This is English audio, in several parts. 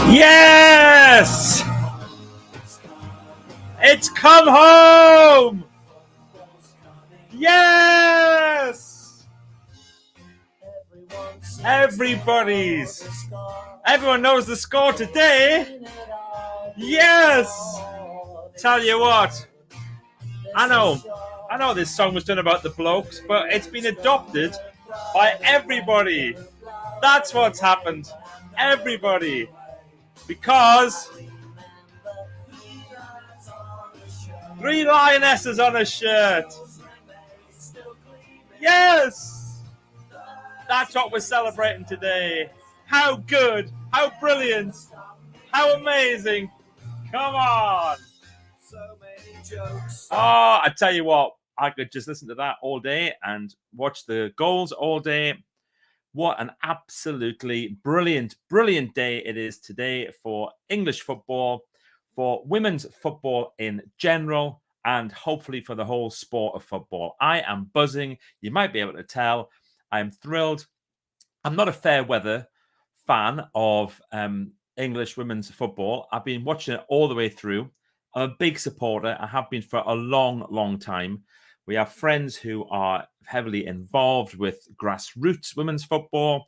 Yes! It's come home! Yes! Everyone knows the score today. Yes! Tell you what, I know this song was done about the blokes, but it's been adopted by everybody. That's what's happened. Everybody. Because 3 lionesses on a shirt. Yes! That's what we're celebrating today. How good, how brilliant, how amazing. Come on. Oh, I tell you what, I could just listen to that all day and watch the goals all day. What an absolutely brilliant, brilliant day it is today for English football, for women's football in general, and hopefully for the whole sport of football. I am buzzing. You might be able to tell. I'm thrilled. I'm not a fair weather fan of English women's football. I've been watching it all the way through. I'm a big supporter. I have been for a long, long time. We have friends who are heavily involved with grassroots women's football.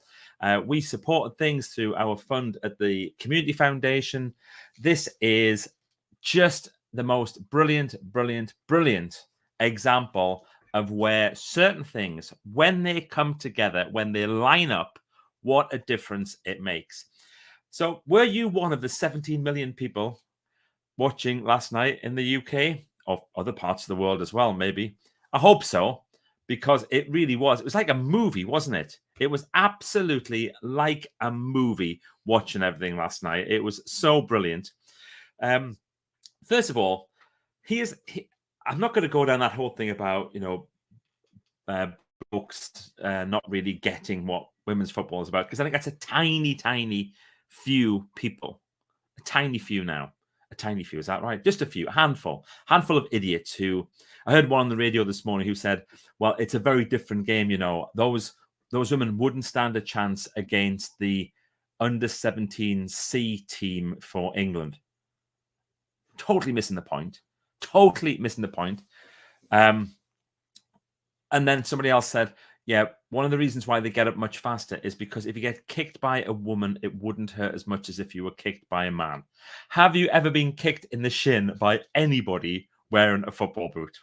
We supported things through our fund at the Community Foundation. This is just the most brilliant, brilliant, brilliant example of where certain things, when they come together, when they line up, what a difference it makes. So were you one of the 17 million people watching last night in the UK, or other parts of the world as well, maybe? I hope so, because it really was. It was like a movie, wasn't it? It was absolutely like a movie watching everything last night. It was so brilliant. First of all, I'm not going to go down that whole thing about, books not really getting what women's football is about, because I think that's a tiny, tiny few people. A tiny few now. A tiny few, is that right? Just a few, a handful of idiots who, I heard one on the radio this morning who said, well, it's a very different game, those women wouldn't stand a chance against the under-17 C team for England. Totally missing the point. And then somebody else said, yeah, one of the reasons why they get up much faster is because if you get kicked by a woman, it wouldn't hurt as much as if you were kicked by a man. Have you ever been kicked in the shin by anybody wearing a football boot?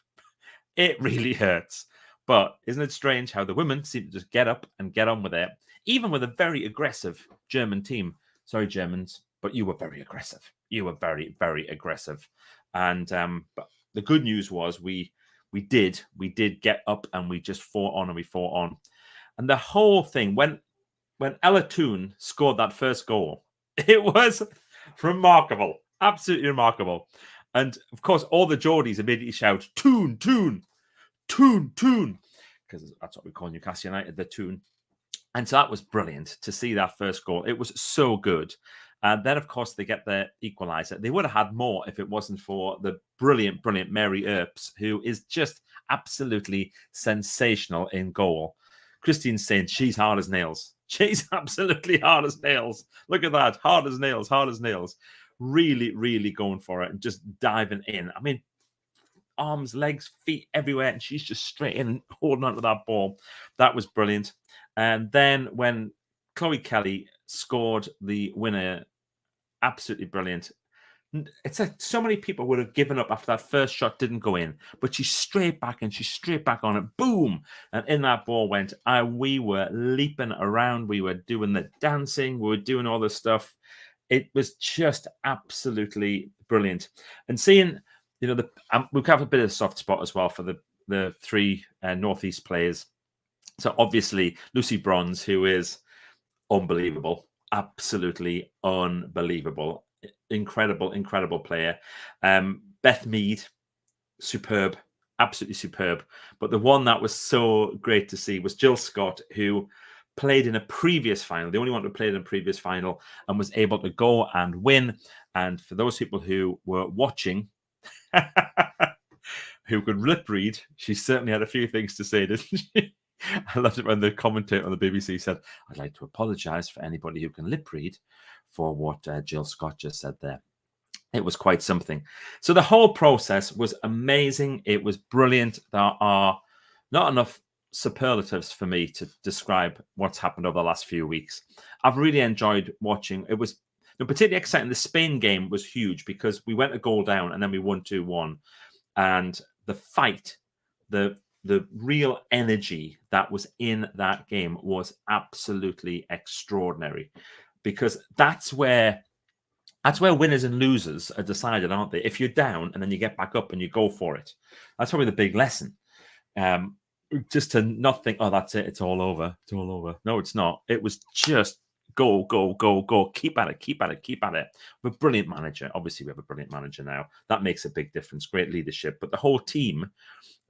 It really hurts. But isn't it strange how the women seem to just get up and get on with it, even with a very aggressive German team? Sorry, Germans, but you were very aggressive. You were very, very aggressive. And but the good news was we did get up and we just fought on. And the whole thing, when Ella Toone scored that first goal, it was remarkable, absolutely remarkable. And of course, all the Geordies immediately shout, Toone, Toone, Toone, Toone, because that's what we call Newcastle United, the Toone. And so that was brilliant to see that first goal. It was so good. And then, of course, they get the equaliser. They would have had more if it wasn't for the brilliant, brilliant Mary Earps, who is just absolutely sensational in goal. Christine's saying she's hard as nails. She's absolutely hard as nails. Look at that. Hard as nails, hard as nails. Really, really going for it and just diving in. I mean, arms, legs, feet everywhere. And she's just straight in, holding onto that ball. That was brilliant. And then when Chloe Kelly scored the winner, absolutely brilliant. It's like so many people would have given up after that first shot didn't go in, but she's straight back and she's straight back on it. Boom! And in that ball went. We were leaping around. We were doing the dancing. We were doing all this stuff. It was just absolutely brilliant. And seeing, we have a bit of a soft spot as well for the 3 Northeast players. So obviously Lucy Bronze, who is unbelievable, absolutely unbelievable, incredible player. Beth Mead, superb, absolutely superb. But the one that was so great to see was Jill Scott, who played in a previous final, the only one who played in a previous final, and was able to go and win. And for those people who were watching, who could lip read, she certainly had a few things to say, didn't she? I loved it when the commentator on the BBC said, "I'd like to apologise for anybody who can lip read for what Jill Scott just said there." It was quite something. So the whole process was amazing. It was brilliant. There are not enough superlatives for me to describe what's happened over the last few weeks. I've really enjoyed watching. It was particularly exciting. The Spain game was huge because we went a goal down and then we won 2-1. And the fight, the real energy that was in that game was absolutely extraordinary, because that's where winners and losers are decided, aren't they? If you're down and then you get back up and you go for it, that's probably the big lesson. Just to not think, oh, that's it, it's all over, it's all over. No, it's not. It was just go, go, go, go. Keep at it, keep at it, keep at it. We're a brilliant manager. Obviously, we have a brilliant manager now. That makes a big difference. Great leadership. But the whole team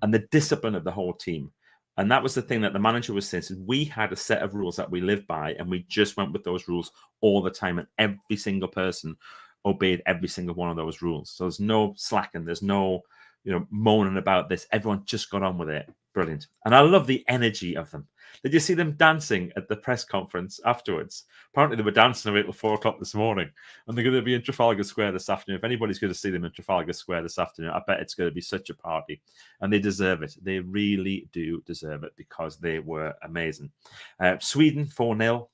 and the discipline of the whole team. And that was the thing that the manager was saying. So we had a set of rules that we live by, and we just went with those rules all the time. And every single person obeyed every single one of those rules. So there's no slacking. There's no, moaning about this. Everyone just got on with it. Brilliant. And I love the energy of them. Did you see them dancing at the press conference afterwards? Apparently they were dancing away till 4 o'clock this morning, and they're going to be in Trafalgar Square this afternoon. If anybody's going to see them in Trafalgar Square this afternoon, I bet it's going to be such a party, and they deserve it. They really do deserve it, because they were amazing. Sweden 4-0,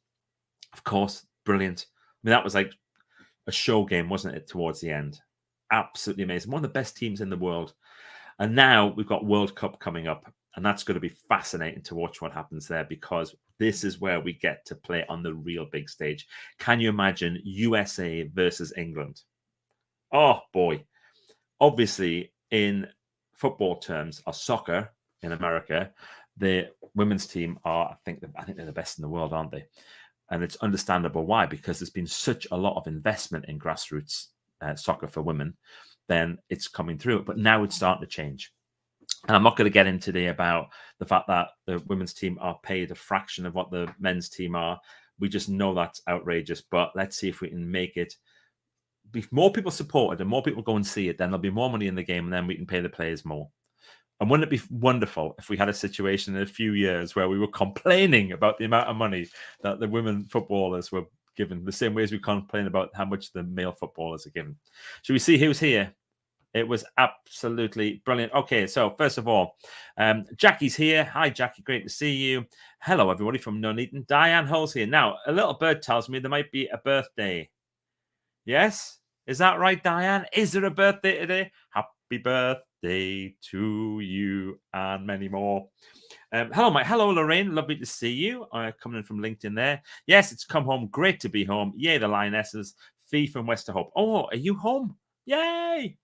of course, brilliant. I mean, that was like a show game, wasn't it, towards the end? Absolutely amazing. One of the best teams in the world. And now we've got World Cup coming up, and that's going to be fascinating to watch what happens there, because this is where we get to play on the real big stage. Can you imagine USA versus England? Oh, boy. Obviously, in football terms, or soccer in America, the women's team I think they're the best in the world, aren't they? And it's understandable why, because there's been such a lot of investment in grassroots soccer for women. Then it's coming through. But now it's starting to change. And I'm not going to get in today about the fact that the women's team are paid a fraction of what the men's team are. We just know that's outrageous. But let's see if we can make it. If more people support it and more people go and see it, then there'll be more money in the game, and then we can pay the players more. And wouldn't it be wonderful if we had a situation in a few years where we were complaining about the amount of money that the women footballers were given, the same way as we complain about how much the male footballers are given? Should we see who's here? It was absolutely brilliant. Okay, so first of all, Jackie's here. Hi, Jackie. Great to see you. Hello, everybody from Nuneaton. Diane Hull's here. Now, a little bird tells me there might be a birthday. Yes? Is that right, Diane? Is there a birthday today? Happy birthday to you and many more. Hello, Mike. Hello, Lorraine. Lovely to see you. Coming in from LinkedIn there. Yes, it's come home. Great to be home. Yay, the Lionesses. Fee from Westerhope. Oh, are you home? Yay!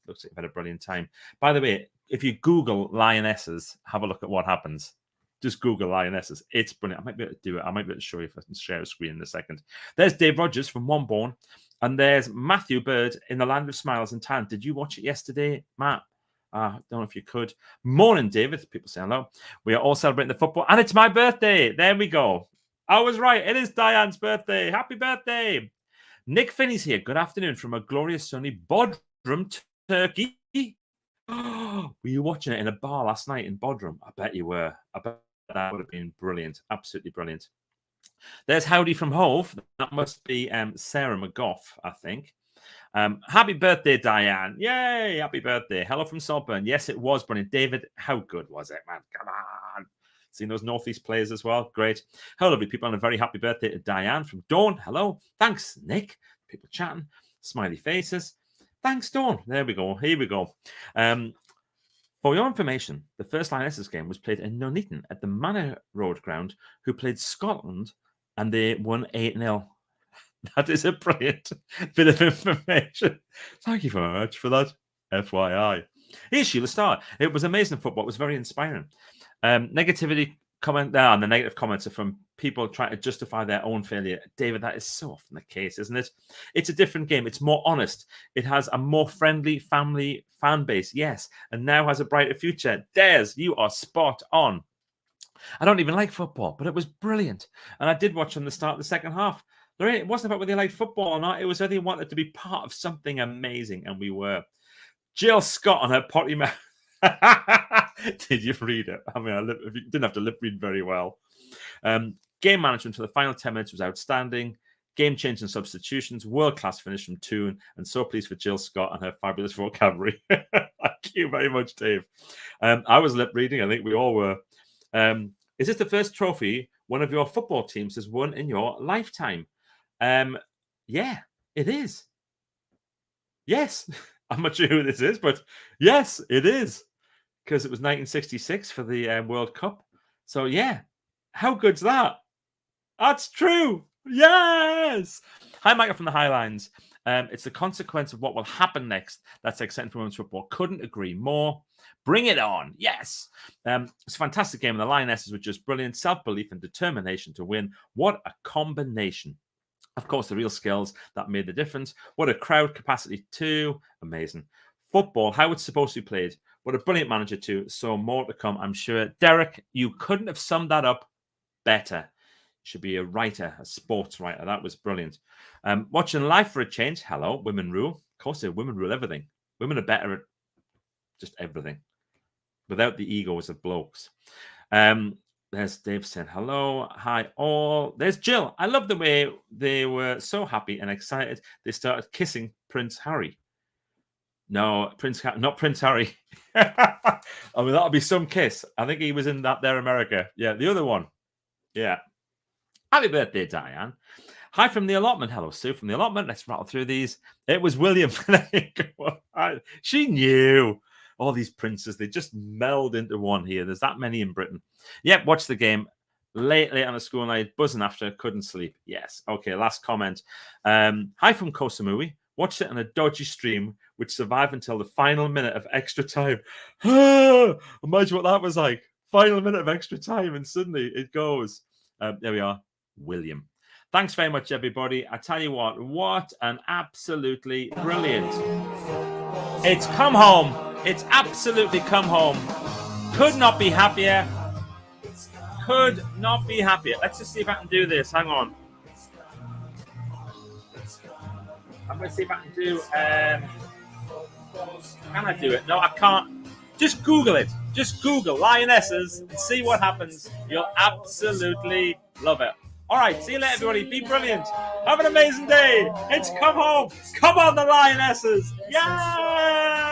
Looks like you've had a brilliant time. By the way, if you Google Lionesses, have a look at what happens. Just Google Lionesses. It's brilliant. I might be able to do it. I might be able to show you if I can share a screen in a second. There's Dave Rogers from Womborne. And there's Matthew Bird in the Land of Smiles and Tan. Did you watch it yesterday, Matt? I don't know if you could. Morning, David. People say hello. We are all celebrating the football. And it's my birthday. There we go. I was right. It is Diane's birthday. Happy birthday. Nick Finney's here. Good afternoon from a glorious sunny Bodrum, Turkey. Were you watching it in a bar last night in Bodrum? I bet you were. I bet that would have been brilliant. Absolutely brilliant. There's Howdy from Hove. That must be Sarah McGough, I think. Happy birthday, Diane. Yay, happy birthday. Hello from Saltburn. Yes, it was brilliant. David, how good was it, man? Come on. Seen those Northeast players as well. Great. Hello, lovely people, and a very happy birthday to Diane from Dawn. Hello. Thanks, Nick. People chatting. Smiley faces. Thanks, Dawn. There we go. Here we go. For your information, the first Lionesses game was played in Nuneaton at the Manor Road ground, who played Scotland, and they won 8-0. That is a brilliant bit of information. Thank you very much for that. FYI. Here's Sheila Starr. It was amazing football. It was very inspiring. Negativity comment there, and the negative comments are from people trying to justify their own failure. David, that is so often the case, isn't it? It's a different game. It's more honest. It has a more friendly family fan base, yes, and now has a brighter future. Des, you are spot on. I don't even like football, but it was brilliant. And I did watch from the start of the second half. It wasn't about whether you liked football or not. It was whether you wanted to be part of something amazing, and we were. Jill Scott on her potty mouth. Did you read it? I mean, you didn't have to lip read very well. Game management for the final 10 minutes was outstanding. Game-changing substitutions, world-class finish from Toon, and so pleased for Jill Scott and her fabulous vocabulary. Thank you very much, Dave. I was lip reading. I think we all were. Is this the first trophy one of your football teams has won in your lifetime? Yeah, it is. Yes. I'm not sure who this is, but yes, it is. Because it was 1966 for the World Cup. So, yeah. How good's that? That's true. Yes. Hi, Michael from the Highlines. It's the consequence of what will happen next. That's exciting for women's football. Couldn't agree more. Bring it on. Yes. It's a fantastic game. And the Lionesses were just brilliant. Self-belief and determination to win. What a combination. Of course, the real skills that made the difference. What a crowd capacity too. Amazing. Football, how it's supposed to be played. What a brilliant manager too. So more to come, I'm sure. Derek, you couldn't have summed that up better. You should be a writer, a sports writer. That was brilliant. Watching live for a change. Hello, women rule. Of course, women rule everything. Women are better at just everything without the egos of blokes. There's Dave saying hello. Hi, all. There's Jill. I love the way they were so happy and excited. They started kissing Prince Harry. No, not Prince Harry. I mean, that'll be some kiss. I think he was in that there America. Yeah, the other one. Yeah. Happy birthday, Diane. Hi from the allotment. Hello, Sue from the allotment. Let's rattle through these. It was William. She knew. All these princes, they just meld into one here. There's that many in Britain. Yep, watch the game. Late on a school night, buzzing after, couldn't sleep. Yes. Okay, last comment. Hi from Koh Samui. Watched it on a dodgy stream, which survived until the final minute of extra time. Imagine what that was like. Final minute of extra time, and suddenly it goes. There we are. William. Thanks very much, everybody. I tell you what an absolutely brilliant. It's come home. It's absolutely come home. Could not be happier. Could not be happier. Let's just see if I can do this. Hang on. I'm going to see if I can do... can I do it? No, I can't. Just Google it. Just Google Lionesses and see what happens. You'll absolutely love it. All right. See you later, everybody. Be brilliant. Have an amazing day. It's come home. Come on, the Lionesses. Yeah!